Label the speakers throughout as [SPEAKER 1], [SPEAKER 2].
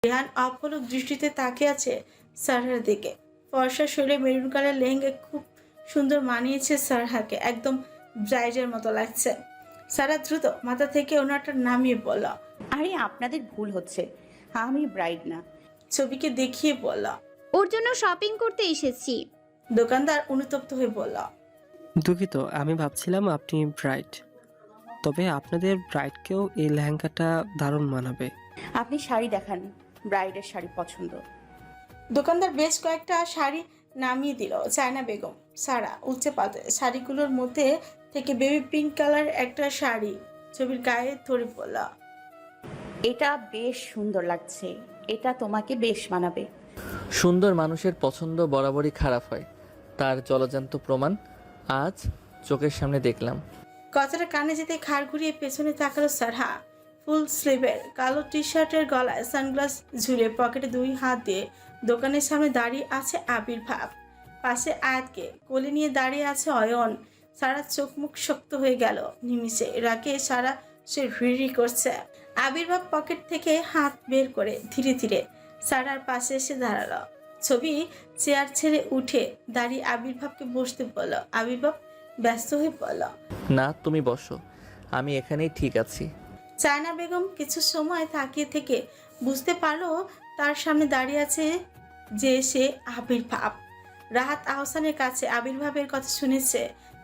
[SPEAKER 1] রেহান অপলক দৃষ্টিতে তাকিয়ে আছে সারহার দিকে। ফর্সা শরীরে মেরুন কালার লেহেঙ্গা খুব সুন্দর মানিয়েছে সারহাকে, একদম ব্রাইডের মতো লাগছে। সারা দ্রুত মাথা থেকে ওনাটা নামিয়ে বলল।
[SPEAKER 2] আরে আপনাদের ভুল হচ্ছে, আমি ব্রাইড না।
[SPEAKER 1] ছবিকে দেখিয়ে বলল।
[SPEAKER 3] ওর জন্য শপিং করতে এসেছি।
[SPEAKER 1] দোকানদার অনুতপ্ত হয়ে বলল।
[SPEAKER 4] দুঃখিত, আমি ভাবছিলাম আপনি ব্রাইড। তবে আপনাদের ব্রাইডকেও এই লেহেঙ্গাটা দারুণ মানাবে।
[SPEAKER 2] আপনি শাড়ি দেখান, ব্রাইডের শাড়ি পছন্দ।
[SPEAKER 1] দোকানদার বেশ কয়েকটা শাড়ি নামিয়ে দিল। চায়না বেগম সারা উচ্চে পাতে শাড়িগুলোর মধ্যে থেকে বেবি পিঙ্ক কালার একটা শাড়ি ছবির গায়ে ধরে পড়ল।
[SPEAKER 2] এটা বেশ সুন্দর লাগছে, এটা তোমাকে বেশ মানাবে।
[SPEAKER 5] সুন্দর মানুষের পছন্দ বরাবরই খারাপ হয়, তার জলজান্ত প্রমাণ আজ চোখের সামনে দেখলাম।
[SPEAKER 1] কথাটা কানে যেতে ঘাড় ঘুরিয়ে পেছনে তাকালো সারহা। ফুল স্লিভের কালো টি শার্টের গলায় সানগ্লাস ঝুলে পকেটে দুই হাত দিয়ে দোকানের সামনে দাঁড়িয়ে আছে আবির্ভাব। পাশে আয়াতকে কোলে নিয়ে দাঁড়িয়ে আছে অয়ন। সারা চোখ মুখ শক্ত হয়ে গেল নিমিষে। রাগে সারা সে রিরি করছে। আবির্ভাব পকেট থেকে হাত বের করে ধীরে ধীরে সারার পাশে এসে দাঁড়ালো। ছবি চেয়ার ছেড়ে উঠে দাঁড়িয়ে আবির্ভাবকে বসতে বলল। আবির্ভাব ব্যস্ত হয়ে পড়ল।
[SPEAKER 5] না, তুমি বসো, আমি এখানেই ঠিক আছি।
[SPEAKER 1] চায়না বেগম কিছু সময় তাকিয়ে থেকে বুঝতে পারলো তার সামনে দাঁড়িয়ে আছে যে সে আবির্ভাব। রাহাত আহসানের কাছে আবির্ভাবের কথা শুনেছে।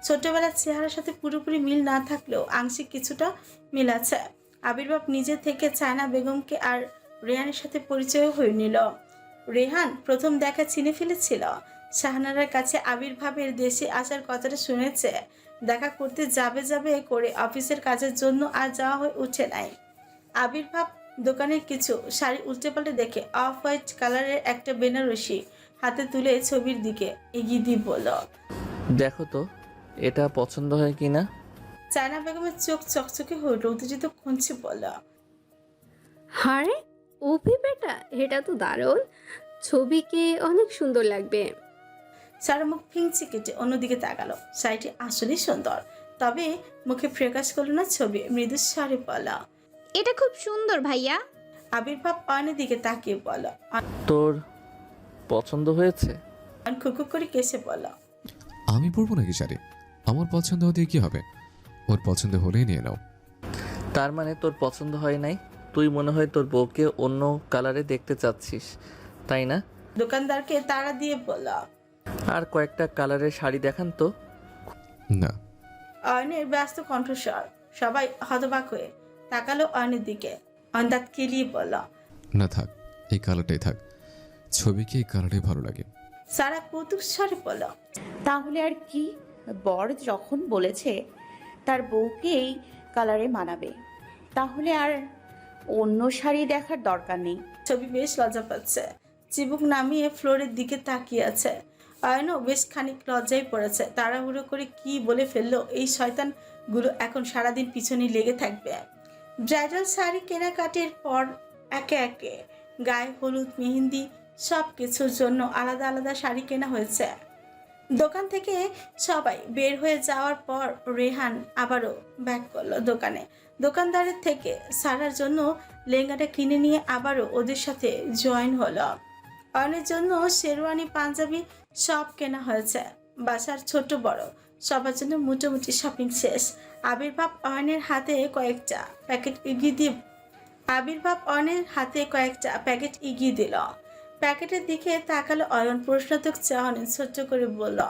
[SPEAKER 1] ছোটবেলার চেহারার সাথে পুরোপুরি মিল না থাকলেও আংশিক কিছুটা মিল আছে। আবির্ভাব নিজে থেকে চায়না বেগমকে আর রেহানের সাথে পরিচয় হয়ে নিল। রেহান প্রথম দেখা চিনে ফেলেছিল। শাহনারার কাছে আবির্ভাবের দেশে আসার কথাটা শুনেছে। দেখা করতে যাবে যাবে করে অফিসের কাজের জন্য আর যাওয়া হয়ে উঠে নাই। আবির্ভাব দোকানের কিছু শাড়ি উল্টে পাল্টে দেখে অফ হোয়াইট কালারের একটা বেনারসি হাতে তুলে ছবির দিকে এগিয়ে দিয়ে বলল।
[SPEAKER 5] দেখো তো এটা পছন্দ হয় কি না।
[SPEAKER 1] চায়না বেগমের চোখ চকচকে হয়ে উঠল, উত্তেজিত কঞ্চে বলল।
[SPEAKER 6] আরে অভি বেটা, এটা তো দারুণ, ছবিকে অনেক সুন্দর লাগবে।
[SPEAKER 1] সারা মুখ ফিংচি কেটে অন্যদিকে তাকালো। শাড়িটি আসলেই সুন্দর, তবে মুখে প্রকাশ করলো না। ছবি মৃদু স্বরে বলা।
[SPEAKER 3] এটা খুব সুন্দর ভাইয়া।
[SPEAKER 1] আবির্ভাব অয়নের দিকে তাকিয়ে বলল।
[SPEAKER 5] তোর পছন্দ হয়েছে?
[SPEAKER 1] অয়ন খুকু করে কেসে বলল।
[SPEAKER 7] আমি পরবো নাকি শাড়ি? আমার পছন্দ হতে কি হবে? ওর পছন্দ হলেই নিয়ে নাও।
[SPEAKER 5] তার মানে তোর পছন্দ হয় নাই? তুই মনে হয় তোর বউকে অন্য কালারে দেখতে চাচ্ছিস, তাই না?
[SPEAKER 1] দোকানদারকে তাড়া দিয়ে বলল।
[SPEAKER 5] আর কয়েকটা কালারের শাড়ি দেখান তো।
[SPEAKER 7] না।
[SPEAKER 1] অয়নের ব্যস্ত কণ্ঠস্বর। সবাই হতবাক হয়ে তাকালো অয়নের দিকে। অয়ন দাঁত কেলিয়ে বলল।
[SPEAKER 7] না থাক, এই কালারটাই থাক। ছবিকে এই কালারটাই ভালো লাগে।
[SPEAKER 1] সারা কৌতুক স্বরে বলল।
[SPEAKER 2] তাহলে আর কি, বর যখন বলেছে তার বউকে এই কালারে মানাবে, তাহলে আর অন্য শাড়ি দেখার দরকার নেই।
[SPEAKER 1] ছবি বেশ লজ্জা পাচ্ছে। চিবুক নামিয়ে ফ্লোরের দিকে তাকিয়ে আছে। অয়নও বেশ খানিক লজ্জায় পড়েছে। তাড়াহুড়ো করে কি বলে ফেললো এই শয়তান গুলো এখন সারাদিন পিছনে লেগে থাকবে। ব্রাইডাল শাড়ি কেনাকাটির পর একে একে গায়ে হলুদ মেহেন্দি সব কিছুর জন্য আলাদা আলাদা শাড়ি কেনা হয়েছে। দোকান থেকে সবাই বের হয়ে যাওয়ার পর রেহান আবারও ব্যাক করলো দোকানে। দোকানদারের থেকে সারার জন্য লেহেঙ্গাটা কিনে নিয়ে আবারও ওদের সাথে জয়েন হলো। অয়নের জন্য শেরওয়ানি পাঞ্জাবি সব কেনা হয়েছে। বাসার ছোট বড় সবার জন্য মোটামুটি শপিং শেষ। আবির্ভাব অয়নের হাতে কয়েকটা প্যাকেট এগিয়ে দিল। প্যাকেটের দিকে তাকালো অয়ন প্রশ্নাত্মক চাহনি ছোট্ট করে বলল।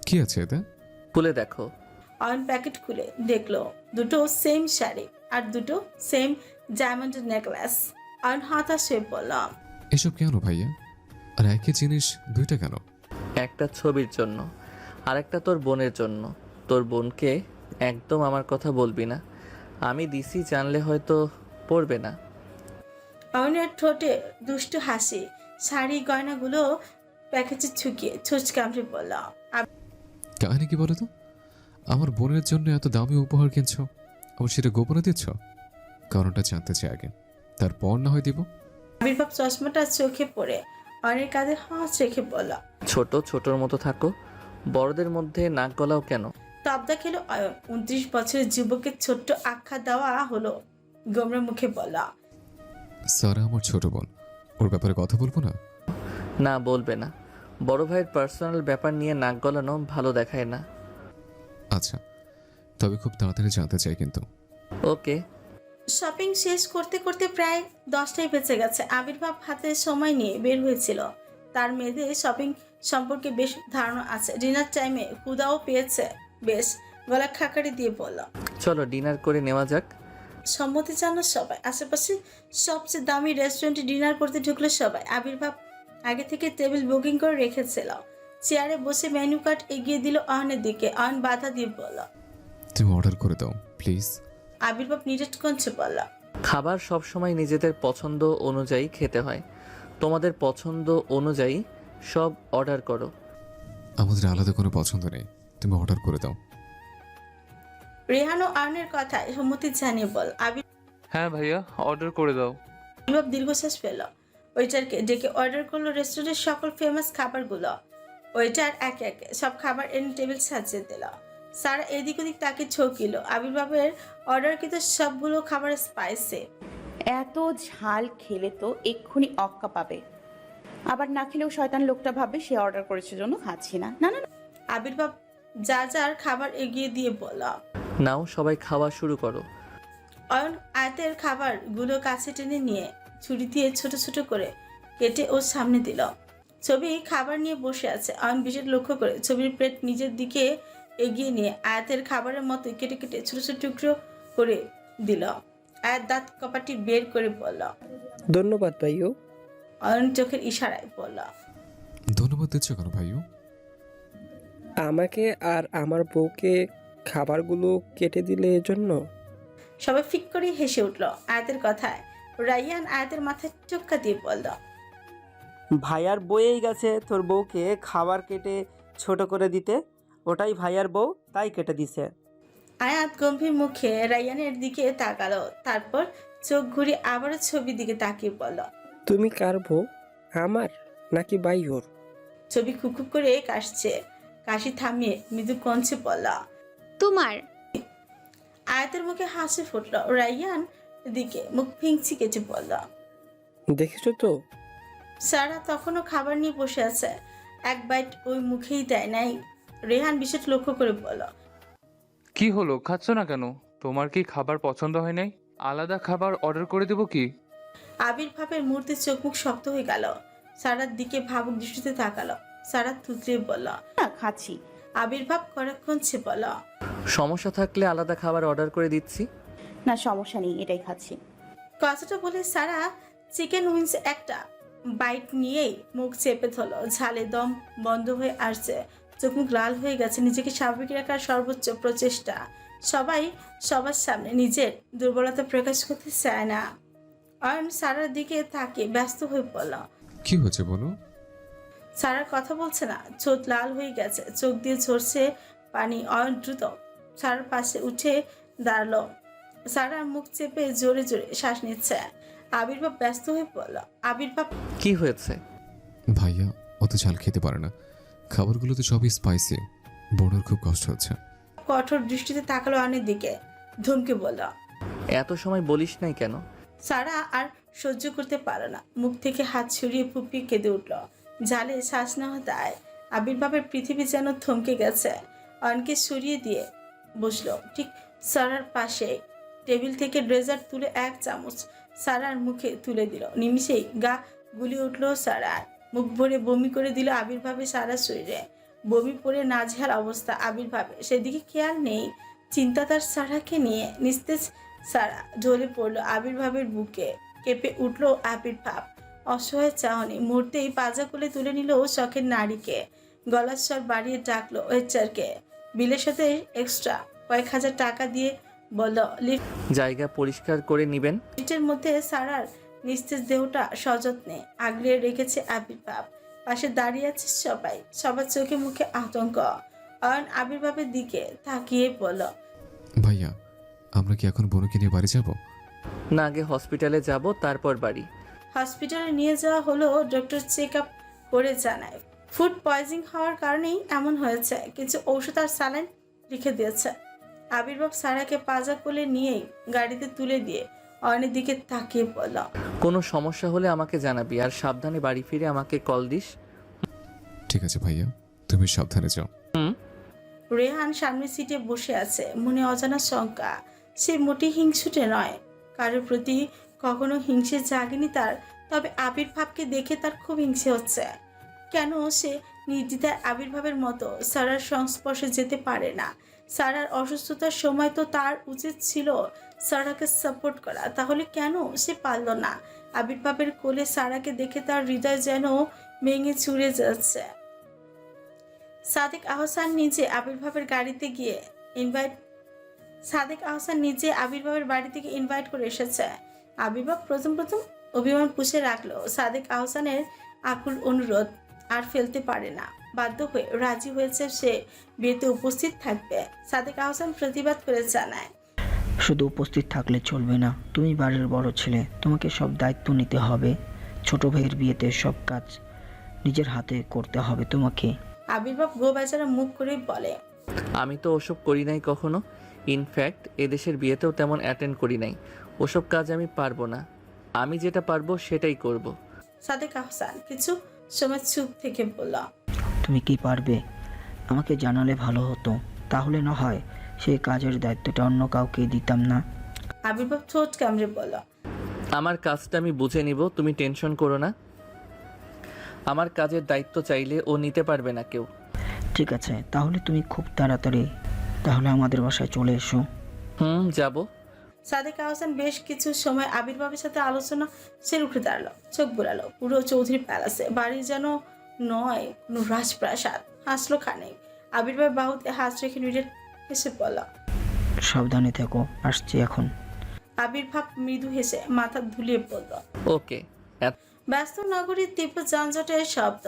[SPEAKER 7] কি আছে এতে?
[SPEAKER 5] খুলে দেখো।
[SPEAKER 1] অয়ন প্যাকেট খুলে দেখলো দুটো সেম শাড়ি আর দুটো সেম ডায়মন্ড নেকলেস। অয়ন হতাশ হয়ে বলল।
[SPEAKER 7] এসব কেন ভাইয়া? আর একই জিনিস দুইটা কেন?
[SPEAKER 5] একটা ছবির জন্য, আরেকটা তোর বোনের জন্য। তোর বোনকে একদম আমার কথা বলবি না, আমি দিছি জানলে হয়তো পড়বে না।
[SPEAKER 1] অয়নের ঠোঁটে দুষ্টু হাসি। শাড়ি গয়নাগুলো প্যাকেটে ঝুঁকিয়ে ছুঁচকামড়ে বলল।
[SPEAKER 7] কাহিনী কি বলো তো? আমার বোনের জন্য এত দামি উপহার কিনছো, আবার সেটা গোপনে দিচ্ছ? কারণটা জানতে চাই আগে, তারপর না হয় দিব।
[SPEAKER 1] আবির্ভাব চশমাটা চোখে পড়ে অয়নের কাঁধে হাত রেখে বলল।
[SPEAKER 5] ছোট ছোটর মতো থাকো, বড়দের মধ্যে নাক গলাও কেন?
[SPEAKER 1] তবদা খেলো অয়ন। 29 বছরের যুবকের ছোট্ট আখ্যা দেওয়া হলো। গোমরা মুখে বলল।
[SPEAKER 7] সারা আমার ছোট বোন, ওর ব্যাপারে কথা বলবো না?
[SPEAKER 5] না, বলবে না। বড় ভাইয়ের পার্সোনাল ব্যাপার নিয়ে নাক গলানো ভালো দেখায় না।
[SPEAKER 7] আচ্ছা, তবে খুব তাড়াতাড়ি জানতে চাই কিন্তু।
[SPEAKER 5] ওকে।
[SPEAKER 1] শপিং শেষ করতে করতে প্রায় 10টাই বেঁচে গেছে। আবির্ভাব হাতে সময় নিয়ে বের হয়েছিল। তার মেয়েদের শপিং সম্পর্কে বেশ ধারণা আছে। ডিনার টাইমে ক্ষুধাও পেয়েছে বেশ। গলা খাকারি দিয়ে বলল,
[SPEAKER 5] চলো ডিনার করে নেওয়া যাক।
[SPEAKER 1] সম্মতি জানো সবাই। আশেপাশে সবচেয়ে দামি রেস্টুরেন্টে ডিনার করতে ঢুকলো সবাই। আবির্ভাব আগে থেকে টেবিল বুকিং করে রেখেছিল। চেয়ারে বসে মেনু কার্ড এগিয়ে দিল অয়নের দিকে। অয়ন বাধা দিয়ে বলল,
[SPEAKER 7] তুমি অর্ডার করে দাও প্লিজ।
[SPEAKER 1] আবির্ভাব নিরেট কঞ্চে বলল,
[SPEAKER 5] খাবার সবসময় নিজেদের পছন্দ অনুযায়ী খেতে হয়। তোমাদের পছন্দ অনুযায়ী সব অর্ডার করো।
[SPEAKER 7] আমাদের আলাদা কোনো পছন্দ নেই, তুমি অর্ডার করে দাও।
[SPEAKER 1] রেহান ও অয়নের কথায় সম্মতি জানিয়ে বল।
[SPEAKER 8] হ্যাঁ ভাইয়া, অর্ডার করে দাও।
[SPEAKER 1] আবির্ভাব দীর্ঘশ্বাস পেল। ওয়েটারকে ডেকে অর্ডার করলো রেস্টুরেন্টের সকল ফেমাস খাবারগুলো। ওয়েটার একে একে সব খাবার এনে টেবিল সাজিয়ে দিল। সারা এদিক ওদিক তাকে ছকিল। আবির্ভাবের অর্ডার কিন্তু সবগুলো খাবার স্পাইসি।
[SPEAKER 2] এত ঝাল খেলে তো এক্ষুনি অক্কা পাবে। আবার না খেলেও শয়তান লোকটা ভাববে সে অর্ডার করেছে জন্য খাচ্ছি না। না না না।
[SPEAKER 1] আবির্ভাব যার খাবার এগিয়ে দিয়ে বলল।
[SPEAKER 5] নাও সবাই খাওয়া শুরু করো।
[SPEAKER 1] অয়ন আয়তের খাবারগুলো কাছে টেনে নিয়ে ছুরি দিয়ে ছোট ছোট করে কেটে ওর সামনে দিল। ছবি খাবার নিয়ে বসে আছে। অয়ন বিশেষ লক্ষ্য করে ছবির প্লেট নিজের দিকে এগিয়ে নিয়ে আয়াতের খাবারের মতো কেটে কেটে ছোট ছোট টুকরো করে দিল। আয়াত দাঁত কপাটি বের করে বলল।
[SPEAKER 4] ধন্যবাদ ভাইও।
[SPEAKER 1] অয়ন চোখের ইশারায় বলল,
[SPEAKER 7] ধন্যবাদ দিচ্ছ কেন ভাইও?
[SPEAKER 4] আমাকে আর আমার বউকে খাবারগুলো কেটে দিলে এজন্য।
[SPEAKER 1] সবাই ফিক করে হেসে উঠল আয়াতের কথায়। রাইয়ান আয়াতের মাথায় টোক্কা দিয়ে বলল,
[SPEAKER 9] ভাইয়ার বইয়েই গেছে তোর বউকে খাবার কেটে ছোট করে দিতে। ওটাই ভাইয়ার বউ, তাই কেটে দিছে।
[SPEAKER 1] আয়াত গম্ভীর মুখে রাইয়ানের দিকে তাকালো। তারপর চোখ ঘুরে আবারও ছবির দিকে তাকিয়ে বলল,
[SPEAKER 4] তুমি কার বউ, আমার নাকি ভাইওর?
[SPEAKER 1] ছবি খুকুক করে কাশছে। কাশি থামিয়ে মৃদু কঞ্চে বলল,
[SPEAKER 3] তোমার।
[SPEAKER 1] আয়াতের মুখে হাসি ফুটল। রাইয়ান দিকে মুখ ফিংচি কেটে বলল,
[SPEAKER 4] দেখেছো তো?
[SPEAKER 1] সারা তখনও খাবার নিয়ে বসে আছে। এক বাইট ওই মুখেই দেয় নাই। রেহান বিশেষ লক্ষ্য করে বলল,
[SPEAKER 8] কি হলো, খাচ্ছ না কেন? তোমার কি খাবার পছন্দ হয় নাই? আলাদা খাবার অর্ডার করে দেবো কি?
[SPEAKER 1] আবির্ভাবের মুহূর্তে চোখ মুখ শক্ত হয়ে গেল। সারার দিকে ভাবুক দৃষ্টিতে তাকালো। সারা থুতরে বলল,
[SPEAKER 2] না খাচ্ছি।
[SPEAKER 1] আবির্ভাব করাক্ষণছে বলল,
[SPEAKER 5] সমস্যা থাকলে আলাদা খাবার অর্ডার করে দিচ্ছি।
[SPEAKER 2] না সমস্যা নেই, এটাই খাচ্ছি।
[SPEAKER 1] কথাটা বলে সারা চিকেন উইংস একটা বাইট নিয়েই মুখ চেপে ধরল। ঝালে দম বন্ধ হয়ে আসছে। চোখ মুখ লাল হয়ে গেছে। নিজেকে স্বাভাবিক রাখার সর্বোচ্চ প্রচেষ্টা। সবাই সবার সামনে নিজের দুর্বলতা প্রকাশ করতে চায় না। অয়ন সারার দিকে তাকিয়ে ব্যস্ত হয়ে পড়ল।
[SPEAKER 7] কি হয়েছে বলো?
[SPEAKER 1] সারার কথা বলছে না। চোখ লাল হয়ে গেছে, চোখ দিয়ে ঝরছে পানি। অয়ন দ্রুত সারার পাশে উঠে দাঁড়ালো। সারার মুখ চেপে জোরে জোরে শ্বাস নিচ্ছে। আবির্ভাব ব্যস্ত হয়ে পড়ল। আবির্ভাব
[SPEAKER 5] কি হয়েছে?
[SPEAKER 7] ভাইয়া অত ঝাল খেতে পারে না, খাবারগুলো তো সবই স্পাইসি, বোনের খুব কষ্ট হচ্ছে।
[SPEAKER 1] কঠোর দৃষ্টিতে তাকালো অয়নের দিকে। ধমকে বলল,
[SPEAKER 5] এত সময় বলিস নাই কেন?
[SPEAKER 1] সারা আর সহ্য করতে পারল না। মুখ থেকে হাত ছড়িয়ে ফুপিয়ে কেঁদে উঠল। জালে শ্বাস নেওয়া দায়। আবির্ভাবের পৃথিবী যেন থমকে গেছে। অয়নকে সরিয়ে দিয়ে বসলো ঠিক সারার পাশে। টেবিল থেকে ড্রেজার তুলে এক চামচ সারার মুখে তুলে দিল। নিমিষেই গা গুলিয়ে উঠল সারার। মুখ ভরে বমি করে দিল আবির্ভাবে সারার শরীরে। বমি পড়ে নাজেহাল অবস্থা আবির্ভাবে। সেদিকে খেয়াল নেই। চিন্তা তার সারাকে নিয়ে। নিস্তেজ সারা ঢলে পড়ল আবির্ভাবের বুকে। কেঁপে উঠল আবির্ভাব। অসহায় চাহনি মুহূর্তেই পাজা কোলে তুলে নিল শখের নারীকে। গলার স্বর বাড়িয়ে ডাকলো ওয়েটারকে। বিলের সাথে এক্সট্রা কয়েক হাজার টাকা দিয়ে বলল,
[SPEAKER 5] জায়গা পরিষ্কার করে নিবেন।
[SPEAKER 1] লিফটের মধ্যে সারার নিস্তেজ দেহটা সযত্নে আগলে রেখেছে আবির্ভাব। পাশে দাঁড়িয়ে আছে সবাই। সবার চোখে মুখে আতঙ্ক। অয়ন আবির্ভাবের দিকে তাকিয়ে বলল,
[SPEAKER 7] ভাইয়া আমরা কি এখন বোনকে নিয়ে বাড়ি যাব?
[SPEAKER 5] না, আগে হসপিটালে যাব, তারপর বাড়ি।
[SPEAKER 1] হসপিটালে নিয়ে যাওয়া হলো। ডক্টর চেক আপ করে জানায় ফুড পয়জনিং হওয়ার কারণেই এমন হয়েছে। কিছু ঔষধ আর স্যালাইন লিখে দিয়েছে। আবির্ভাব সারাকে পাজা কোলে নিয়েই গাড়িতে তুলে দিয়ে অয়নের দিকে তাকিয়ে বলল,
[SPEAKER 5] কোনো সমস্যা হলে আমাকে জানাবি, আর সাবধানে বাড়ি ফিরে আমাকে কল দিস।
[SPEAKER 7] ঠিক আছে ভাইয়া, তুমি সাবধানে যাও।
[SPEAKER 1] রেহান সামনের সিটে বসে আছে, মনে অজানা শঙ্কা। সে মোটেই হিংসুটে নয়, কারোর প্রতি কখনো হিংসে জাগেনি তার, তবে আবির্ভাবকে দেখে তার খুব হিংসে হচ্ছে। কেন সে নির্দ্বিধায় আবির্ভাবের মতো সারার সংস্পর্শে যেতে পারে না? সারার অসুস্থতার সময় তো তার উচিত ছিল সারাকে সাপোর্ট করা, তাহলে কেন সে পারল না? আবির্ভাবের কোলে সারাকে দেখে তার হৃদয় যেন ভেঙে চুরে যাচ্ছে। সাদেক আহসান নিজে আবির্ভাবের বাড়ি থেকে ইনভাইট করে এসেছে। আবির্ভাব প্রথম অভিমান পুষে রাখলো। সাদেক আহসানের আকুল অনুরোধ আর ফেলতে পারে না, বাধ্য হয়ে রাজি হয়েছে সে বিয়েতে উপস্থিত থাকবে। সাদেক আহসান প্রতিবাদ করে জানায়,
[SPEAKER 10] শুধু উপস্থিত থাকলে চলবে না, তুমি বাড়ির বড় ছেলে, তোমাকে সব দায়িত্ব নিতে হবে। ছোট ভাইয়ের বিয়েতে সব কাজ নিজের হাতে করতে হবে তোমাকে।
[SPEAKER 1] আবির্ভাব গো বেচারা মুখ করে বলে,
[SPEAKER 5] আমি তো ওসব করি নাই কখনো। ইনফ্যাক্ট এদেশের বিয়েতেও তেমন অ্যাটেন্ড করি নাই। ওসব কাজ আমি পারবো না। আমি যেটা পারবো সেটাই করব।
[SPEAKER 1] সাদেক আহসান কিছু সময় চুপ থেকে বলল,
[SPEAKER 10] তুমি কি পারবে? আমাকে জানালে ভালো হতো, তাহলে না হয় সেই কাজের দায়িত্বটা অন্য কাউকে দিতাম না।
[SPEAKER 1] আবির্ভাব ঠোঁট কামড়ে বলল,
[SPEAKER 5] আমার কাজটা আমি বুঝে নিব, তুমি টেনশন করো না। আমার কাজের দায়িত্ব চাইলে ও নিতে পারবে না কেউ।
[SPEAKER 10] ঠিক আছে, তাহলে তুমি খুব তাড়াতাড়ি তাহলে আমাদের বাসায় চলে এসো।
[SPEAKER 5] যাব।
[SPEAKER 1] সাদেক আহসান বেশ কিছু সময় আবির্ভাবের সাথে আলোচনা সেরে উঠে দাঁড়ালো, চোখ বুলালো। পুরো চৌধুরী প্যালেসে, বাড়ি যেন নয় কোনো রাজপ্রাসাদ। হাসলো খানিক। আবির্ভাব বাহুতে হাত রেখে নিজের হেসে বলল,
[SPEAKER 10] সাবধানে থেকো, আসছি এখন।
[SPEAKER 1] আবির্ভাব মৃদু হেসে মাথা ধুলিয়ে পড়ল।
[SPEAKER 5] ওকে।
[SPEAKER 1] ব্যস্ত নগরীর তীব্র যানজটের শব্দ।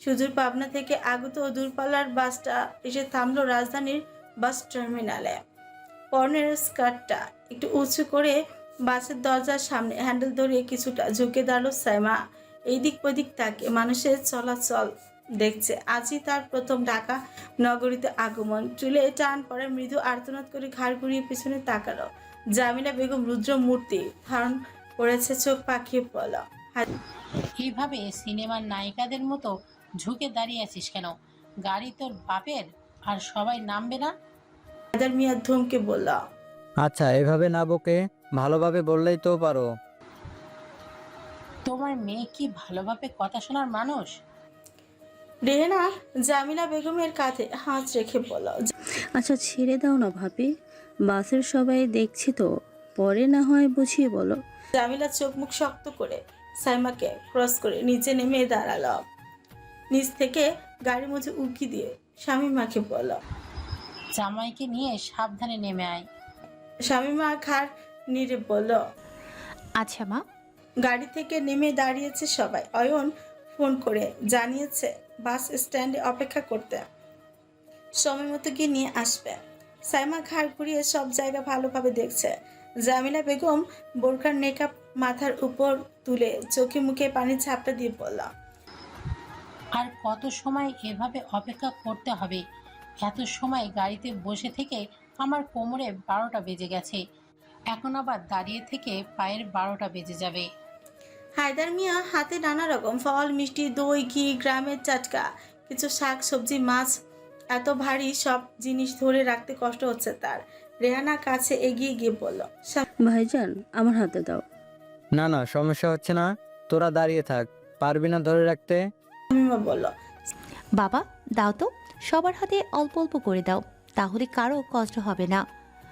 [SPEAKER 1] সুদূর পাবনা থেকে আগত দূরপাল্লার বাসটা এসে থামলো রাজধানীর বাস টার্মিনালে। পরনের স্কার্টটা একটু উঁচু করে বাসের দরজার সামনে হ্যান্ডেল ধরে কিছুটা ঝুঁকে দাঁড়ালো সাইমা। এইদিক ওদিক তাকে মানুষের চলাচল দেখছে। আজই তার প্রথম ঢাকা নগরীতে আগমন। চুলে টান পড়ে মৃদু আর্তনাদ করে ঘাড় ঘুরিয়ে পিছনে তাকালো। জামিলা বেগম রুদ্র মূর্তি ধারণ করেছে, চোখ পাকিয়ে পড়ল।
[SPEAKER 11] এইভাবে সিনেমার নায়িকাদের মতো ঝুঁকে দাঁড়িয়ে আছিস কেন? গাড়ি তোর বাপের, আর সবাই নামবে না?
[SPEAKER 1] হায়দার মিয়া ধমকে বলল,
[SPEAKER 9] আচ্ছা, এভাবে না বকে ভালোভাবে বললেই তো পারো।
[SPEAKER 11] তোমার মেয়ে কি ভালোভাবে কথা শোনার মানুষ?
[SPEAKER 1] রেহেনা জামিলা বেগমের কাঁধে হাত রেখে বলল,
[SPEAKER 12] আচ্ছা ছেড়ে দাও না ভাবি, বাসের সবাই দেখছি তো, পরে না হয় বুঝিয়ে বলো।
[SPEAKER 1] জামিলা চোখ মুখ শক্ত করে সাইমাকে ক্রস করে নিচে নেমে দাঁড়ালো। নিচ থেকে গাড়ির মধ্যে উকি দিয়ে শামীমাকে বলল,
[SPEAKER 11] জামাইকে নিয়ে সাবধানে নেমে আয়।
[SPEAKER 1] শামীমা ঘাড় নিড়ে বলল,
[SPEAKER 2] আচ্ছা মা।
[SPEAKER 1] গাড়ি থেকে নেমে দাঁড়িয়েছে সবাই। অয়ন ফোন করে জানিয়েছে বাস স্ট্যান্ডে অপেক্ষা করতে, সময় মতো গিয়ে নিয়ে আসবে। সাইমা ঘাড় ঘুরিয়ে সব জায়গা ভালোভাবে দেখছে। জামিলা বেগম বোরখার নেকাব মাথার উপর তুলে চোখে মুখে পানির ঝাপটা দিয়ে বলল,
[SPEAKER 11] আর কত সময় এভাবে অপেক্ষা করতে হবে? এত সময় গাড়িতে বসে থেকে আমার কোমরে 12টা বেজে গেছে, এখন আবার দাঁড়িয়ে থেকে পায়ের 12টা বেজে যাবে।
[SPEAKER 1] হায়দার মিয়া হাতে নানা রকম ফল, মিষ্টি, দই, ঘি, গ্রামের টাটকা কিছু শাক সবজি, মাছ। এত ভারী সব জিনিস ধরে রাখতে কষ্ট হচ্ছে তার। রেহানা কাছে এগিয়ে গিয়ে বলল,
[SPEAKER 12] ভাইজান আমার হাতে দাও।
[SPEAKER 9] না না, সমস্যা হচ্ছে না, তোরা দাঁড়িয়ে থাক, পারবি না ধরে রাখতে?
[SPEAKER 1] শামীমা বলল,
[SPEAKER 2] বাবা দাও তো, সবার হাতে অল্প অল্প করে দাও, তাহলে কারো কষ্ট হবে না।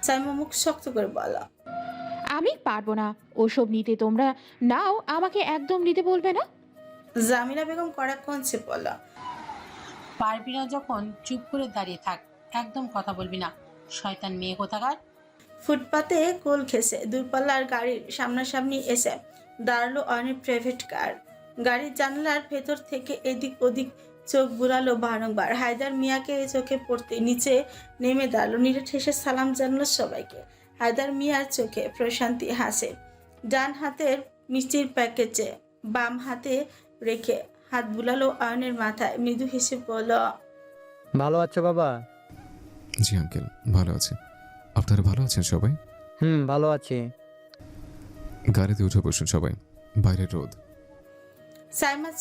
[SPEAKER 1] সাইমা মুখ শক্ত করে বলল,
[SPEAKER 13] আমি পারবো না ওসব নিতে, তোমরা নাও, আমাকে একদম নিতে বলবে না।
[SPEAKER 1] জামিলা বেগম কড়া কঞ্চে বলল,
[SPEAKER 11] পারবি না যখন চুপ করে দাঁড়িয়ে থাক, একদম কথা বলবি না, শয়তান মেয়ে কোথাকার।
[SPEAKER 1] ফুটপাতে কোল ঘেঁষে দূরপাল্লার গাড়ির সামনাসামনি এসে দাঁড়ালো অয়নের প্রাইভেট কার। গাড়ির জানালার ভেতর থেকে এদিক ওদিক চোখ বুলালো বারংবার। হায়দার মিয়াকে চোখে পড়তে নিচে নেমে দাঁড়ালো, নিরে ঠেসে সালাম জানালো সবাইকে। হায়দার মিয়ার চোখে প্রশান্তি হাসে। ডান হাতের মিষ্টির প্যাকেটে বাম হাতে রেখে হাত বুলালো অয়নের মাথায়, মৃদু হেসে বলল,
[SPEAKER 9] ভালো আছো বাবা?
[SPEAKER 7] জি আঙ্কেল, ভালো আছে। আপনারা ভালো আছেন সবাই?
[SPEAKER 9] ভালো আছি।
[SPEAKER 7] গাড়িতে উঠে বসুন সবাই, বাইরের রোদ।
[SPEAKER 1] সাইমার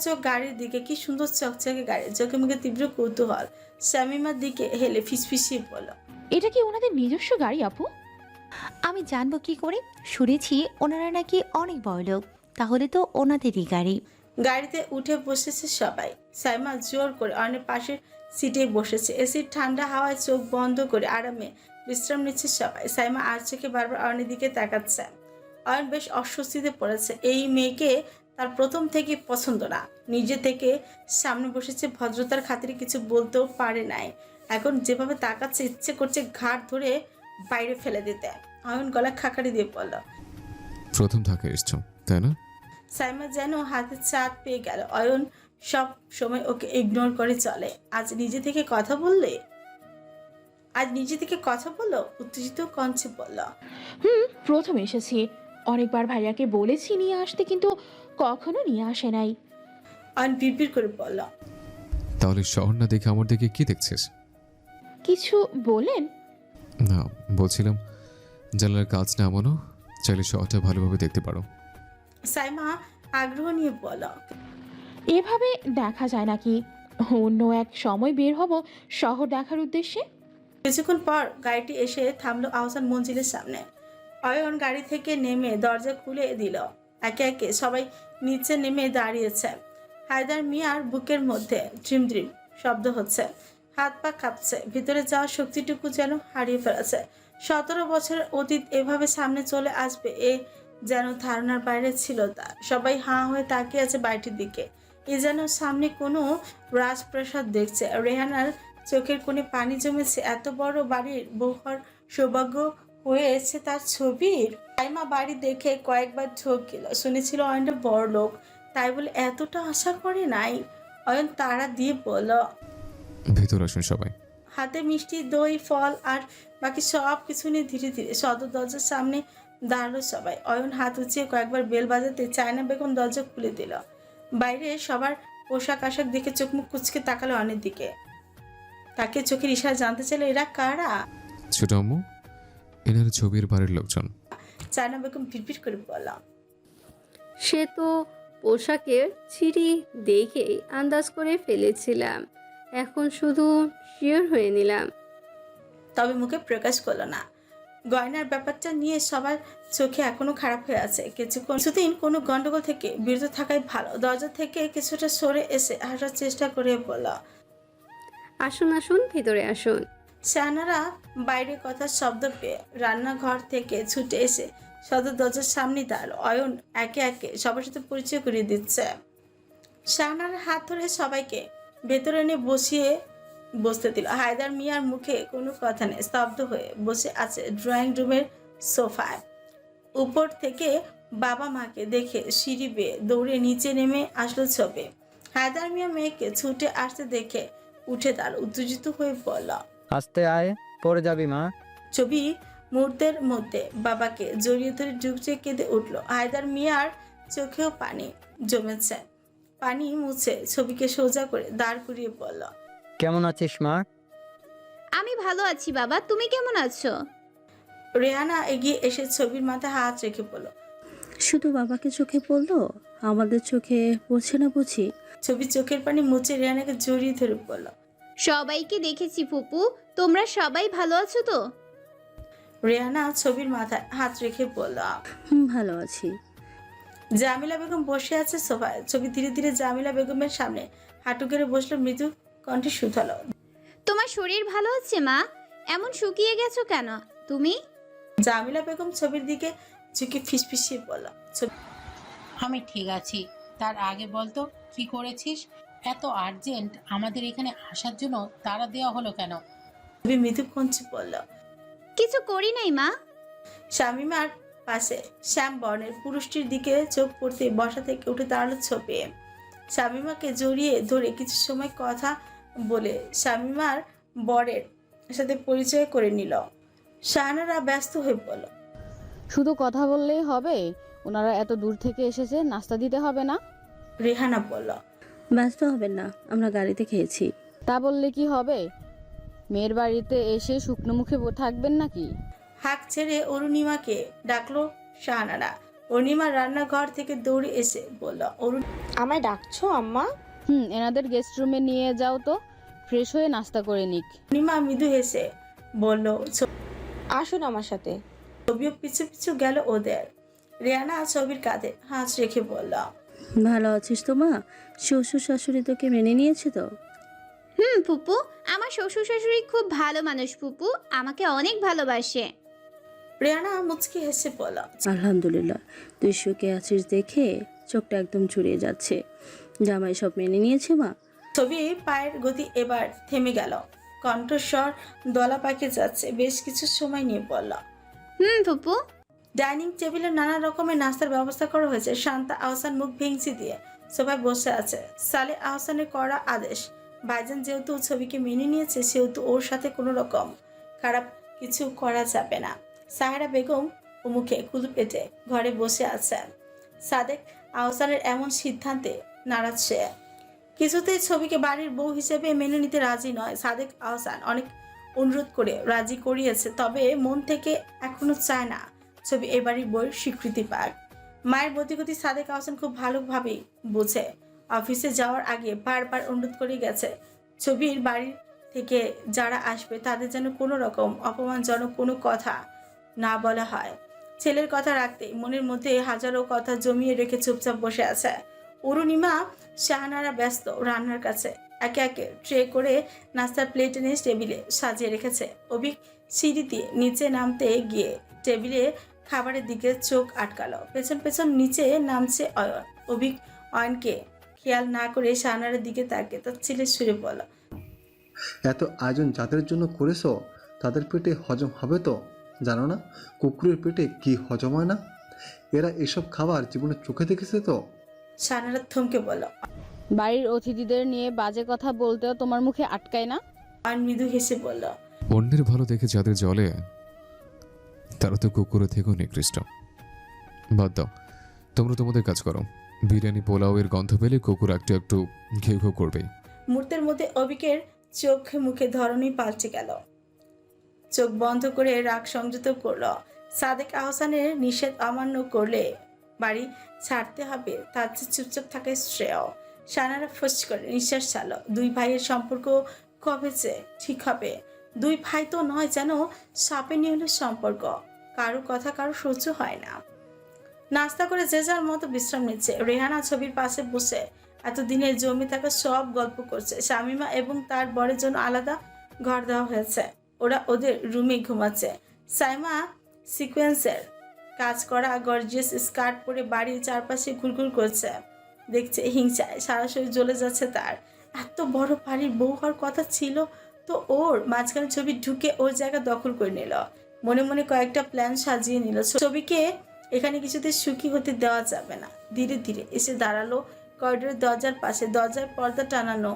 [SPEAKER 1] চোখ গাড়ির দিকে, কি সুন্দর চকচকে গাড়ি, চোখে মুখে তীব্র কৌতূহল। শামিমার দিকে হেলে ফিসফিসিয়ে বলল,
[SPEAKER 13] এটা কি ওনাদের নিজস্ব গাড়ি আপু?
[SPEAKER 14] আমি জানবো কি করে? শুনেছি ওনারা নাকি অনেক বড়লোক, তাহলে তো ওনাদেরই গাড়ি।
[SPEAKER 1] গাড়িতে উঠে বসেছে সবাই। সাইমা জোর করে অয়নের পাশের সিটে বসেছে। এসির ঠান্ডা হাওয়ায় চোখ বন্ধ করে আরামে বিশ্রাম নিচ্ছে সবাই। সাইমা আর চোখে বারবার অয়নের দিকে তাকাচ্ছে। অয়ন বেশ অস্বস্তিতে পড়েছে। এই মেয়েকে তার প্রথম থেকে পছন্দ না। নিজে থেকে সামনে বসেছে, ভদ্রতার খাতিরে কিছু বলতেও পারে নাই। এখন যেভাবে তাকাচ্ছে ইচ্ছে করছে ঘাট ধরে বাইরে ফেলে দিতে। অয়ন গলা খাকারি দিয়ে বলল,
[SPEAKER 7] প্রথম ধাক্কা এসছো তাই না?
[SPEAKER 1] সাইমা যেন হাতে চাঁদ পেয়ে গেল। অয়ন সব সময় ওকে ইগনোর করে চলে, আজ নিজে থেকে কথা বললো। উত্তেজিত কণ্ঠে বলল,
[SPEAKER 13] প্রথম এসেছি। অনেকবার ভাইয়াকে বলেছি নিয়ে আসতে, কিন্তু কখনো নিয়ে আসে নাই।
[SPEAKER 1] অয়ন বিড়বিড় করে বলল,
[SPEAKER 7] তাহলে শহর না দেখে আমার দিকে কি দেখছিস?
[SPEAKER 13] কিছু বলেন?
[SPEAKER 7] না, বলছিলাম জানলার কাজ না এমনও, চাইলে শহরটা ভালোভাবে দেখতে পারো।
[SPEAKER 1] সাইমা আগ্রহ নিয়ে বলল,
[SPEAKER 13] এভাবে দেখা যায় নাকি? অন্য এক সময় বের হব শহর দেখার উদ্দেশ্যে।
[SPEAKER 1] কিছুক্ষণ পর গাড়িটি এসে থামলো আহসান মঞ্জিলের সামনে। অয়ন গাড়ি থেকে নেমে দরজা খুলে দিল। একে একে সবাই নিচে নেমে দাঁড়িয়েছে। হায়দার মিয়ার বুকের মধ্যে ড্রিম শব্দ হচ্ছে, হাত পা কাঁপছে, ভিতরে যাওয়ার শক্তিটুকু যেন হারিয়ে ফেলেছে। 17 বছরের অতীত এভাবে সামনে চলে আসবে এ যেন ধারণার বাইরে ছিল তার। সবাই হাঁ হয়ে তাকিয়ে আছে বাড়িটির দিকে। এ যেন সামনে কোনো রাজপ্রাসাদ দেখছে। রেহানার চোখের কোণে পানি জমেছে। এত বড় বাড়ির বউ হওয়ার সৌভাগ্য হয়েছে তার ছবির। সাইমা বাড়ি দেখে কয়েকবার ঢোকিল। শুনেছিল অয়নটা বড় লোক, তাই বলে এতটা আশা করে নাই। অয়ন তাড়া দিয়ে বলল,
[SPEAKER 7] ভেতর আসুন সবাই।
[SPEAKER 1] হাতে মিষ্টি, দই, ফল আর বাকি সব কিছু নিয়ে ধীরে ধীরে সদর দরজার সামনে দাঁড়ালো সবাই। অয়ন হাত উঁচিয়ে কয়েকবার বেল বাজাতে চায়না বেগম দরজা খুলে দিল। বাইরে সবার পোশাক আশাক দেখে চোখ মুখ কুচকে তাকালো অয়নের দিকে। তাকে চোখের ইশারা জানতে চাইলো, এরা কারা?
[SPEAKER 7] ছোট আম্মু, এনার ছবির বাড়ির লোকজন।
[SPEAKER 1] চায়না বেগম ভিড় করে বলল,
[SPEAKER 6] সে তো পোশাকের ছিঁড়ি দেখেই আন্দাজ করে ফেলেছিলাম, এখন শুধু শিওর হয়ে নিলাম।
[SPEAKER 1] তবে মুখে প্রকাশ করলো না। গয়নার ব্যাপারটা নিয়ে সবার চোখে এখনো খারাপ হয়ে আছে। কিছুদিন কোনো গন্ডগোল থেকে বিরত থাকাই ভালো। দরজা থেকে কিছুটা সরে এসে হাঁটার চেষ্টা করে বলল,
[SPEAKER 6] আসুন আসুন, ভিতরে আসুন।
[SPEAKER 1] শাহানারা বাইরে কথার শব্দ পেয়ে রান্নাঘর থেকে ছুটে এসে সদর দরজার সামনে দাঁড়ালো। অয়ন একে একে সবার সাথে পরিচয় করিয়ে দিচ্ছে। শাহানার হাত ধরে সবাইকে ভেতরে এনে বসতে দিল। হায়দার মিয়ার মুখে কোনো কথা নেই, স্তব্ধ হয়ে বসে আছে ড্রয়িং রুমের সোফায়। উপর থেকে বাবা মাকে দেখে সিঁড়ি বেয়ে দৌড়ে নিচে নেমে আসলো ছবি। হায়দার মিয়া মেয়েকে ছুটে আসতে দেখে উঠে দাঁড়ালো, উত্তেজিত হয়ে বলল,
[SPEAKER 9] আস্তে আয়, পড়ে যাবি মা।
[SPEAKER 1] ছবি মুহূর্তের মধ্যে বাবাকে জড়িয়ে ধরে ডুবছে কেঁদে উঠল। হায়দার মিয়ার চোখেও পানি জমেছে। পানি মুছে ছবিকে সোজা করে দাঁড় করিয়ে বলল,
[SPEAKER 9] কেমন আছিস মা?
[SPEAKER 3] আমি ভালো আছি বাবা, তুমি কেমন আছো?
[SPEAKER 1] রেহানা এগিয়ে এসে ছবির মাথায় হাত রেখে বলল,
[SPEAKER 12] শুধু বাবাকে চোখে পড়লো, আমাদের চোখে পড়ছে না বুঝি?
[SPEAKER 1] ছবি চোখের পানি মুছে রেহানাকে জড়িয়ে ধরে বলল,
[SPEAKER 3] সবাইকে দেখেছি ফুপু, তোমরা সবাই ভালো আছো তো?
[SPEAKER 1] রেহানা ছবির মাথায় হাত রেখে বলল,
[SPEAKER 12] ভালো আছি।
[SPEAKER 1] জামিলা বেগম বসে আছে সোফায়। ছবি ধীরে ধীরে জামিলা বেগমের সামনে হাঁটু গেড়ে বসলো, মৃদু কণ্ঠে শুধালো,
[SPEAKER 3] তোমার শরীর ভালো আছে মা? এমন শুকিয়ে গেছো কেন তুমি?
[SPEAKER 1] জামিলা বেগম ছবির দিকে ঝুঁকে ফিসফিসিয়ে বলল,
[SPEAKER 11] আমি ঠিক আছি। তার আগে বলতো কি করেছিস? এত আর্জেন্ট আমাদের এখানে আসার জন্য তাড়া দেওয়া হলো কেন?
[SPEAKER 1] ছবি মৃদু কণ্ঠে বলল,
[SPEAKER 3] কিছু করি নাই মা।
[SPEAKER 1] শামিমার পাশে শ্যাম বর্ণের পুরুষটির দিকে চোখ পড়তে বসা থেকে উঠে দাঁড়ালো ছবি। শামিমাকে জড়িয়ে ধরে কিছু সময় কথা বলে শামিমার বরের সাথে পরিচয় করে নিল। শাহানারা ব্যস্ত হয়ে বলল,
[SPEAKER 15] শুধু কথা বললেই হবে? ওনারা এত দূর থেকে এসেছে, নাস্তা দিতে হবে না?
[SPEAKER 1] রেহানা বলল,
[SPEAKER 12] ব্যস্ত হবেন না, আমরা গাড়িতে খেয়েছি।
[SPEAKER 15] তা বললে কি হবে? মেয়ের বাড়িতে এসে শুকনো মুখে থাকবেন নাকি?
[SPEAKER 1] হাঁক ছেড়ে অরুণিমাকে ডাকলো শাহানারা। অরুণিমা রান্নাঘর থেকে দৌড়ে এসে বলল,
[SPEAKER 16] আমায় ডাকছো আম্মা?
[SPEAKER 15] এনাদের গেস্ট রুমে নিয়ে যাও তো, ফ্রেশ হয়ে নাস্তা করে নিক।
[SPEAKER 1] অরুণিমা মৃদু হেসে বলল।
[SPEAKER 16] আসুন আমার সাথে।
[SPEAKER 1] ছবিও পিছু পিছু গেল ওদের। রেহানা ছবির কাঁধে হাত রেখে বলল,
[SPEAKER 12] ভালো আছিস তো মা? শ্বশুর শাশুড়ি তোকে মেনে নিয়েছে তো?
[SPEAKER 3] ফুপু, আমার শ্বশুর শাশুড়ি খুব ভালো মানুষ ফুপু, আমাকে অনেক ভালোবাসে।
[SPEAKER 1] রেহানা মুচকি হেসে বলল,
[SPEAKER 12] আলহামদুলিল্লাহ, তুই সুখে আছিস দেখে চোখটা একদম চুরিয়ে যাচ্ছে। জামাই সব মেনে নিয়েছে মা?
[SPEAKER 1] ছবি পায়ের গতি এবার থেমে গেল, কণ্ঠস্বর দলা পাকে যাচ্ছে। বেশ কিছু সময় নিয়ে বলল,
[SPEAKER 3] ফুপু।
[SPEAKER 1] ডাইনিং টেবিলে নানা রকমের নাস্তার ব্যবস্থা করা হয়েছে। শান্তা আহসান মুখ ভেঙচি দিয়ে সবাই বসে আছে। সালে আহসানের করা আদেশ, ভাইজান যেহেতু ছবিকে মেনে নিয়েছে সেহেতু ওর সাথে কোনো রকম খারাপ কিছু করা যাবে না। সাহেরা বেগম ও মুখে কুলু পেটে ঘরে বসে আছেন। সাদেক আহসানের এমন সিদ্ধান্তে নারাজ সে। কিছুতেই ছবিকে বাড়ির বউ হিসেবে মেনে নিতে রাজি নয়। সাদেক আহসান অনেক অনুরোধ করে রাজি করিয়েছে, তবে মন থেকে এখনো চায় না ছবি এ বাড়ির বউয়ের স্বীকৃতি পাক। মায়ের গতি সাদেক আহসান খুব ভালোভাবেই বোঝে। অফিসে যাওয়ার আগে বারবার অনুরোধ করে গেছে ছবির বাড়ি থেকে যারা আসবে তাদের যেন কোনো রকম অপমানজনক কোনো কথা না বলা হয়। ছেলের কথা রাখতেই মনের মধ্যে হাজারো কথা জমিয়ে রেখে চুপচাপ বসে আছে। অরুণিমা শাহানারা ব্যস্ত রান্নার কাছে। একে একে ট্রে করে নাস্তার প্লেট এনে টেবিলে সাজিয়ে রেখেছে। অভিক সিঁড়ি দিয়ে নিচে নামতে গিয়ে টেবিলে খাবারের দিকে চোখ আটকালো। পেছন পেছন নিচে নামছে অয়ন। অভিক অয়নকে খেয়াল না করে শাহানারের দিকে তাকিয়ে তার ছেলের সুরে বলল,
[SPEAKER 17] এত আয়োজন যাদের জন্য করেছো তাদের পেটে হজম হবে তো? জানো না কুকুরের পেটে কি হজম হয় না? এরা এসব খাবার জীবনে চোখে দেখেছে তো?
[SPEAKER 1] শাহানারা থমকে বলল,
[SPEAKER 15] বাড়ির অতিথিদের নিয়ে বাজে কথা বলতেও তোমার মুখে আটকায় না?
[SPEAKER 1] অয়ন মৃদু হেসে বলল,
[SPEAKER 7] অন্যের ভালো দেখে যাদের জলে তারা তো কুকুরের থেকেও নিকৃষ্ট। বাদ দাও, তোমরা তোমাদের কাজ করো। বিরিয়ানি পোলাওয়ের গন্ধ পেলে কুকুর একটু একটু ঘেউ ঘেউ করবেই।
[SPEAKER 1] মুহূর্তের মধ্যে অভিকের চোখ মুখে ধরনই পাল্টে গেল। চোখ বন্ধ করে রাগ সংযত করল। সাদেক আহসানের নিষেধ অমান্য করলে বাড়ি ছাড়তে হবে, তার চেয়ে চুপচাপ থাকাই শ্রেয়। শাহানারা ফস করে নিঃশ্বাস ছাড়ল। দুই ভাইয়ের সম্পর্ক কবে যে ঠিক হবে? দুই ভাই তো নয়, যেন সাপে নিহলের সম্পর্ক। কারো কথা কারো সহ্য হয় না। নাস্তা করে যে যার মতো বিশ্রাম নিচ্ছে। রেহানা ছবির পাশে বসে এতদিনের জমে থাকা সব গল্প করছে। শামিমা এবং তার বরের জন্য আলাদা ঘর দেওয়া হয়েছে, ওরা ওদের রুমে ঘুমাচ্ছে। সাইমা সিকোয়েন্সের কাজ করা গর্জিয়াস স্কার্ট পরে বাড়ির চারপাশে ঘুরঘুর করছে। দেখছে হিংসায় সারা শরীর জ্বলে যাচ্ছে তার। এত বড় বাড়ির বউ হওয়ার কথা ছিল তো ওর, মাঝখানে ছবি ঢুকে ওর জায়গা দখল করে নিল। মনে মনে কয়েকটা প্ল্যান সাজিয়ে নিল। ছবিকে এখানে কিছুতে সুখী হতে দেওয়া যাবে না। ধীরে ধীরে এসে দাঁড়ালো করিডোরের দরজার পাশে। দরজার পর্দা টানানো।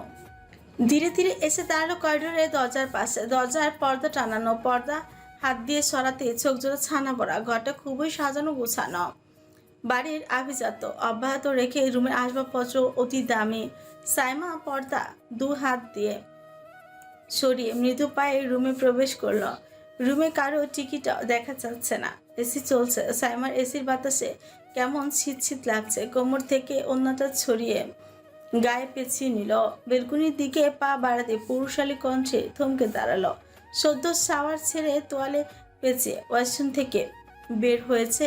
[SPEAKER 1] ধীরে ধীরে এসে দাঁড়ালো করিডোরের দরজার পাশে। দরজার পর্দা টানানো। পর্দা হাত দিয়ে সরাতে চোখ জোড়া ছানা পড়া। ঘরটা খুবই সাজানো গোছানো। বাড়ির আভিজাত্য অব্যাহত রেখে রুমের আসবাবপত্র অতি দামি। সাইমা পর্দা দু হাত দিয়ে সরিয়ে মৃদু পায়ে রুমে প্রবেশ করলো। রুমে কারো টিকিটাও দেখা যাচ্ছে না। এসি চলছে। সাইমার এসির বাতাসে কেমন শীত শীত লাগছে। কোমর থেকে ওড়নাটা ছড়িয়ে গায়ে পেঁচিয়ে নিল। বেলকুনির দিকে পা বাড়াতে পুরুষালী কণ্ঠে থমকে দাঁড়ালো। সদ্য শাওয়ার ছেড়ে তোয়ালে পেঁচে ওয়াশরুম থেকে বের হয়েছে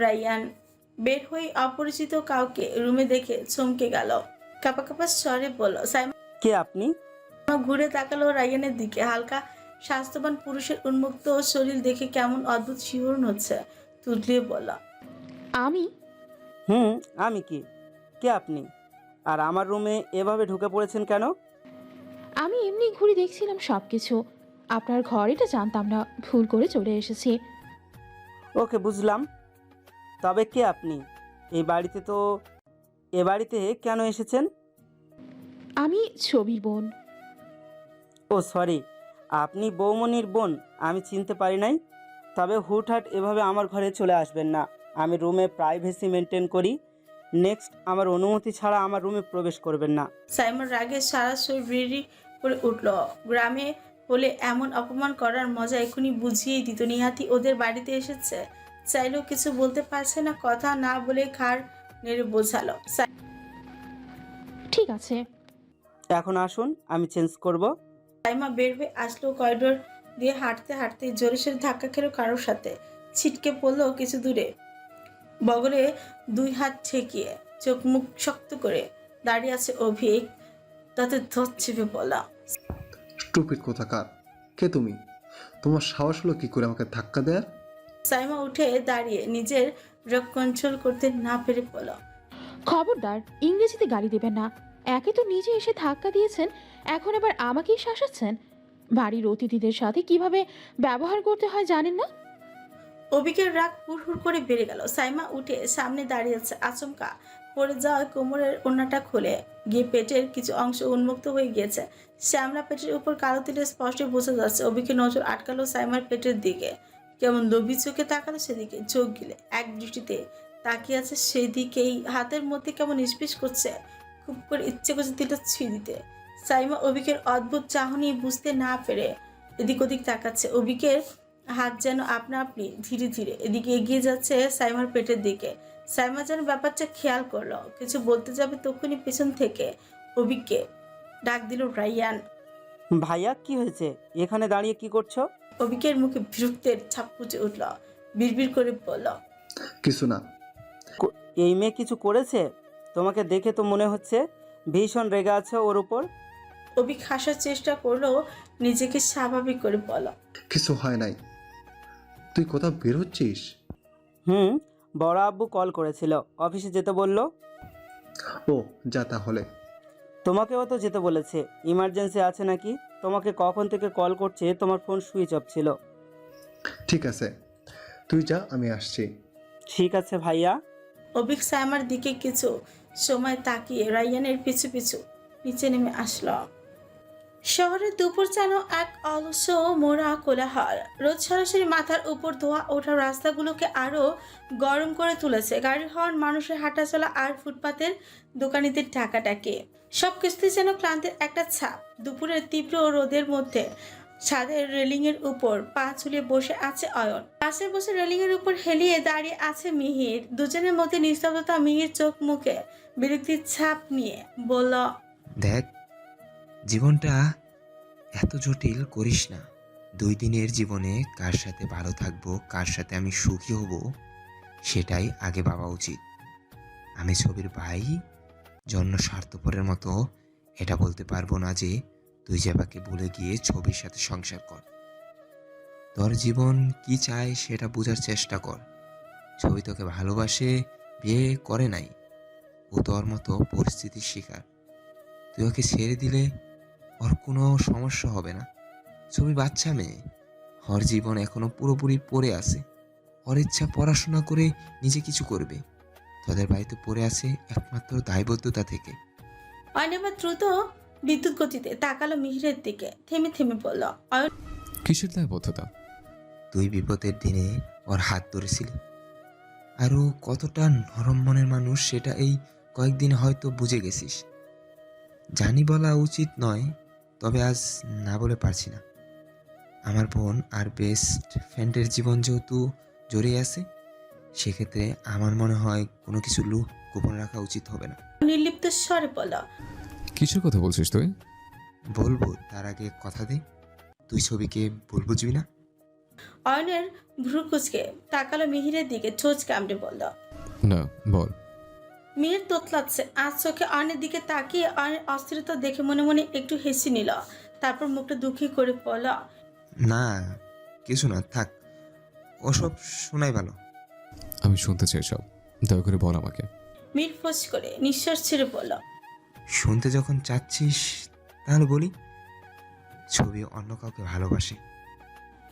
[SPEAKER 1] রায়ান। বের হয়ে অপরিচিত কাউকে রুমে দেখে চমকে গেল। কাপা কাপা স্বরে বলল, সাইমা
[SPEAKER 9] কে আপনি?
[SPEAKER 1] ঘুরে তাকালো রায়ানের দিকে। হালকা স্বাস্থ্যবান পুরুষের উন্মুক্ত শরীর দেখে কেমন অদ্ভুত শিহরণ হচ্ছে। তুতলিয়ে বলল,
[SPEAKER 13] আমি?
[SPEAKER 9] আমি কি? কে আপনি? আর আমার রুমে এভাবে ঢুকে পড়েছেন কেন?
[SPEAKER 13] আমি এমনি ঘুরে দেখছিলাম সব কিছু। আপনার ঘর এটা জানতাম না, ভুল করে চলে এসেছি।
[SPEAKER 9] ওকে, বুঝলাম। তবে কে আপনি? এ বাড়িতে কেন এসেছেন?
[SPEAKER 13] আমি ছবির বোন।
[SPEAKER 9] ও সরি, আপনি বৌমনির বোন? আমি চিনতে পারি নাই। তবে হুটহাট এভাবে আমার ঘরে চলে আসবেন না। আমি রুমে প্রাইভেসি মেনটেন করি। নেক্সট, আমার অনুমতি ছাড়া আমার রুমে প্রবেশ করবেন না।
[SPEAKER 1] সাইমন রাগে সারা শরীর রিড়ি করে উঠল। গ্রামে হলে এমন অপমান করার মজা এখনই বুঝিয়েই দিত। নিহাতি ওদের বাড়িতে এসেছে, চাইলেও কিছু বলতে পারছে না, কথা না বলে ঘাড় নেড়ে বোঝালো।
[SPEAKER 13] ঠিক আছে।
[SPEAKER 9] এখন আসুন, আমি চেঞ্জ করব।
[SPEAKER 1] সাইমা বের হয়ে আসলো। করিডোর দিয়ে হাঁটতে হাঁটতে জোরে সোরে ধাক্কা খেলো কারোর সাথে, ছিটকে পড়লো কিছু দূরে। বগলে 2 হাত ঠেকিয়ে চোখ মুখ শক্ত করে দাঁড়িয়ে আছে অভিক। তাতে ধর চেপে বলা,
[SPEAKER 17] স্টুপিড কোথাকার, কে তুমি? তোমার সাহস হলো কি করে আমাকে ধাক্কা দেয়ার?
[SPEAKER 1] সাইমা উঠে দাঁড়িয়ে নিজের রাগ কন্ট্রোল করতে না পেরে বলল,
[SPEAKER 13] খবরদার ইংরেজিতে গালি দেবেন না। একে তো নিজে এসে ধাক্কা দিয়েছেন, এখন আবার আমাকেই শাসাচ্ছেন। বাড়ির অতিথিদের সাথে কিভাবে ব্যবহার করতে হয় জানেন না?
[SPEAKER 1] অভিকের রাগ হুড় করে বেড়ে গেল। সাইমা উঠে সামনে দাঁড়িয়েছে। আচমকা পড়ে যাওয়া কোমরের ওড়নাটা খুলে গিয়ে পেটের কিছু অংশ উন্মুক্ত হয়ে গিয়েছে। শ্যামলা পেটের উপর কালো তিলে স্পষ্ট বোঝা যাচ্ছে। অভিকে নজর আটকালো সাইমার পেটের দিকে, কেমন লোভী চোখে তাকালো সেদিকে, চোখ গিলে এক দৃষ্টিতে তাকিয়ে আছে সেদিকেই। হাতের মধ্যে কেমন নিষ্পিস করছে, খুব করে ইচ্ছে করছে দিলটা ছুঁয়ে দিতে। সাইমা অভিকের অদ্ভুত চাহনি বুঝতে না পেরে এদিক ওদিক তাকাচ্ছে। অভিকের হাত যেন আপনা আপনি ধীরে ধীরে এদিকে এগিয়ে যাচ্ছে সাইমার পেটের দিকে। সাইমা যেন ব্যাপারটা খেয়াল করলো, কিছু বলতে যাবে তখনই পেছন থেকে অভিককে ডাক দিল রাইয়ান।
[SPEAKER 9] ভাইয়া, কি হয়েছে? এখানে দাঁড়িয়ে কি করছো?
[SPEAKER 1] অভিকের মুখে বিরক্তের ছাপ ফুটে উঠল, বিড়বিড় করে বলল,
[SPEAKER 17] কিছু না।
[SPEAKER 9] এই মেয়ে কিছু করেছে? তোমাকে দেখে তো মনে হচ্ছে ভীষণ রেগে আছে ওর উপর।
[SPEAKER 1] অভিক হাসার চেষ্টা করলো, নিজেকে স্বাভাবিক করে বলল,
[SPEAKER 17] কিছু হয় নাই। তুই কোথাও বের হচ্ছিস?
[SPEAKER 9] বড় আব্বু কল করেছিল, অফিসে যেতে বলল।
[SPEAKER 17] ও যা তাহলে।
[SPEAKER 9] তোমাকেও তো যেতে বলেছে, ইমার্জেন্সি আছে নাকি? তোমাকে কখন থেকে কল করছে, তোমার ফোন সুইচ অফ ছিল।
[SPEAKER 17] ঠিক আছে, তুই যা, আমি আসছি।
[SPEAKER 9] ঠিক আছে ভাইয়া।
[SPEAKER 1] অভিক সাইমার দিকে কিছু সময় তাকিয়ে রাইয়ানের পিছু পিছু নিচে নেমে আসলো। শহরের দুপুর যেন এক অলস মোড়া কোলাহল। রোদ সরাসরি মাথার উপর ধোয়া ওঠা রাস্তাগুলোকে আরো গরম করে তুলেছে। গাড়ির হর্ন, মানুষের হাঁটাচলা আর ফুটপাতের দোকানিদের ডাকাডাকি, সবকিছুতে যেন ক্লান্তির একটা ছাপ। দুপুরের তীব্র রোদের মধ্যে ছাদের রেলিং এর উপর পা ঝুলিয়ে বসে আছে অয়ন। পাশে বসে রেলিং এর উপর হেলিয়ে দাঁড়িয়ে আছে মিহির। দুজনের মধ্যে নিস্তব্ধতা। মিহির চোখ মুখে বিরক্তির ছাপ নিয়ে বলল,
[SPEAKER 18] দেখ, জীবনটা এত জটিল করিস না। 2 দিনের জীবনে কার সাথে ভালো থাকবো, কার সাথে আমি সুখী হব, সেটাই আগে ভাবা উচিত। আমি ছবির ভাই, জন্য স্বার্থপরের মতো এটা বলতে পারবো না যে তুই যাবাকে ভুলে গিয়ে ছবির সাথে সংসার কর। তোর জীবন কি চায় সেটা বোঝার চেষ্টা কর। ছবি তোকে ভালোবাসে, বিয়ে করে নাই। ও তোর মতো পরিস্থিতির শিকার। তুই ওকে ছেড়ে দিলে ওর কোনো সমস্যা হবে না। ছবি বাচ্চা মেয়ে, ওর জীবন এখনো পুরোপুরি পড়ে আছে। ওর ইচ্ছা পড়াশোনা করে নিজে কিছু করবে। তোদের বাড়িতে পড়ে আছে একমাত্র দায়বদ্ধতা থেকে।
[SPEAKER 1] অনেকবার দ্রুত বিদ্যুৎ গতিতে তাকালো মিহিরের দিকে, থেমে থেমে বলল, অয়ন
[SPEAKER 7] কিসের দায়বদ্ধতা?
[SPEAKER 18] তুই বিপদের দিনে ওর হাত ধরেছিলি। আরও কতটা নরম মনের মানুষ সেটা এই কয়েকদিন হয়তো বুঝে গেছিস। জানি বলা উচিত নয়, তবে আজ না বলে পারছি না। আমার বোন আর বেস্ট ফ্রেন্ডের জীবন যেহেতু জড়িয়ে আছে, সেক্ষেত্রে আমার মনে হয় কোনো কিছু গোপন রাখা উচিত হবে না।
[SPEAKER 1] নির্লিপ্ত স্বরে বলল,
[SPEAKER 7] কিসের কথা বলছিস তুই?
[SPEAKER 18] বলবো, তার আগে কথা দে, তুই ছবিকে ভুল বুঝবি না।
[SPEAKER 1] অয়নের ভ্রু কুচকে তাকালো মিহিরের দিকে, ছোঁচ কামড়ে বলল,
[SPEAKER 7] না, বল।
[SPEAKER 1] মিহির তোতলাচ্ছে আজ চোখে অয়নের দিকে তাকিয়ে অয়নের অস্থিরতা দেখে মনে মনে একটু হেসে নিল। তারপর মুখটা দুঃখী করে বলল,
[SPEAKER 18] না কিছু না, থাক, ওসব শোনাই ভালো।
[SPEAKER 7] আমি শুনতে চাই সব, দয়া করে বল আমাকে।
[SPEAKER 1] মিহির ফোঁস করে নিঃশ্বাস ছেড়ে বলল,
[SPEAKER 18] শুনতে যখন চাচ্ছিস তাহলে বলি, ছবি অন্য কাউকে ভালোবাসে।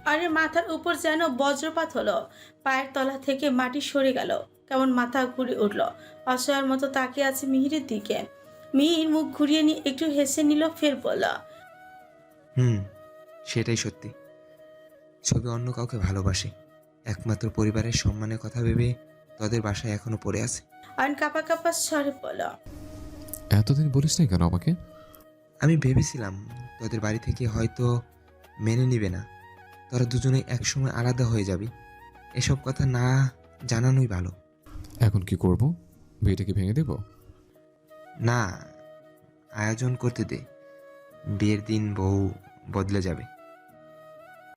[SPEAKER 1] অয়নের মাথার উপর যেন বজ্রপাত হলো, পায়ের তলা থেকে মাটি সরে গেল, কেমন মাথা ঘুরে উঠল। অসহায়ের মতো তাকিয়ে আছে মিহিরের দিকে। মিহির মুখ ঘুরিয়ে নিয়ে একটু হেসে নিল, ফের বলল,
[SPEAKER 18] সেটাই সত্যি। ছবি অন্য কাউকে ভালোবাসে, একমাত্র পরিবারের সম্মানের কথা ভেবে তোদের বাসায় এখনো পড়ে আছে।
[SPEAKER 1] অয়ন কাপা কাপা স্বরে বলল,
[SPEAKER 7] এতদিন বলিস না কেন আমাকে?
[SPEAKER 18] আমি ভেবেছিলাম তোদের বাড়ি থেকে হয়তো মেনে নিবে না। তোরা দুজনে একসময় আলাদা হয়ে যাবি। এসব কথা না জানানোই ভালো।
[SPEAKER 7] এখন কি করব? বিয়েটা কি ভেঙে দেব?
[SPEAKER 18] না, আয়োজন করতে দে। বিয়ের দিন বউ বদলে যাবে।